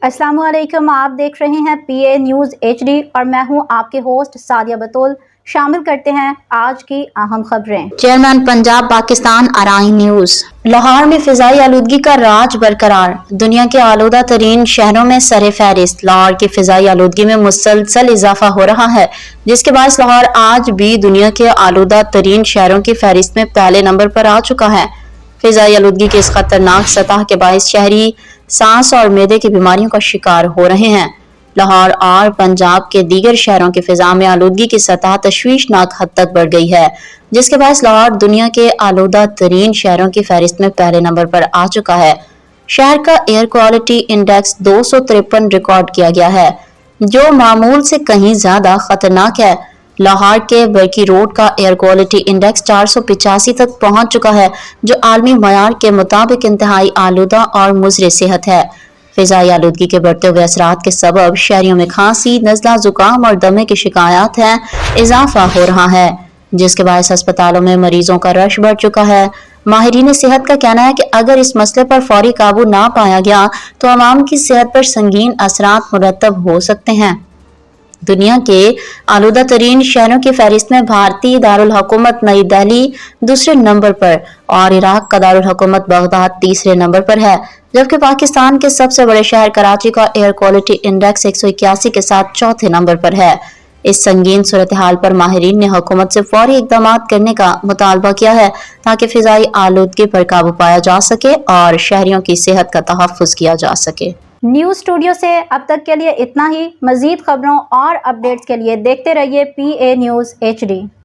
अस्सलाम वालेकुम। आप देख रहे हैं PA न्यूज़ HD और मैं हूं आपके होस्ट सादिया बतूल। शामिल करते हैं आज की अहम खबरें। Chairman Punjab Pakistan RI news. Lahore में फिजाई आलूदगी का राज बरकरार, दुनिया के आलूदा तरीन शहरों में सरे फहरिस्त। लाहौर की फिजाई आलूदगी में मुसलसल इजाफा हो रहा है, जिसके बाद लाहौर आज भी दुनिया के आलूदा तरीन शहरों की फहरिस्त में पहले नंबर पर आ चुका है। फिजाई आलूदगी की इस खतरनाक सतह के बायस शहरी सांस और मैदे की बीमारियों का शिकार हो रहे हैं। लाहौर और पंजाब के दीगर शहरों की फिजा में आलूदगी की सतह तशवीशनाक हद तक बढ़ गई है, जिसके बायस लाहौर दुनिया के आलूदा तरीन शहरों की फहरिस्त में पहले नंबर पर आ चुका है। शहर का एयर क्वालिटी इंडेक्स 253 रिकॉर्ड किया गया है, जो मामूल से कहीं ज्यादा खतरनाक है। लाहौर के बरकी रोड का एयर क्वालिटी इंडेक्स 485 तक पहुंच चुका है, जो आलमी मयार के मुताबिक इंतहाई आलूदा और मुज़र सेहत है। फिजाई आलूदगी के बढ़ते हुए असरात के सबब शहरियों में खांसी, नज़ला, जुकाम और दमे की शिकायत है इजाफा हो रहा है, जिसके बायस अस्पतालों में मरीजों का रश बढ़ चुका है। माहिरीन सेहत का कहना है कि अगर इस मसले पर फौरी काबू ना पाया गया तो आवाम की सेहत पर संगीन असरात मुरतब हो सकते हैं। दुनिया के आलूदा तरीन शहरों की फहरिस्त में भारतीय दारुल हुकूमत नई दिल्ली दूसरे नंबर पर और इराक का दारुल हुकूमत बगदाद तीसरे नंबर पर है, जबकि पाकिस्तान के सबसे बड़े शहर कराची का एयर क्वालिटी इंडेक्स 181 के साथ चौथे नंबर पर है। इस संगीन सूरत हाल पर माहिरीन ने हुकूमत से फौरी इक़दाम करने का मुतालबा किया है, ताकि फिजाई आलूदगी पर काबू पाया जा सके और शहरियों की सेहत का तहफ़्फ़ुज़ किया जा सके। न्यूज़ स्टूडियो से अब तक के लिए इतना ही। मज़ीद खबरों और अपडेट्स के लिए देखते रहिए PA न्यूज़ HD।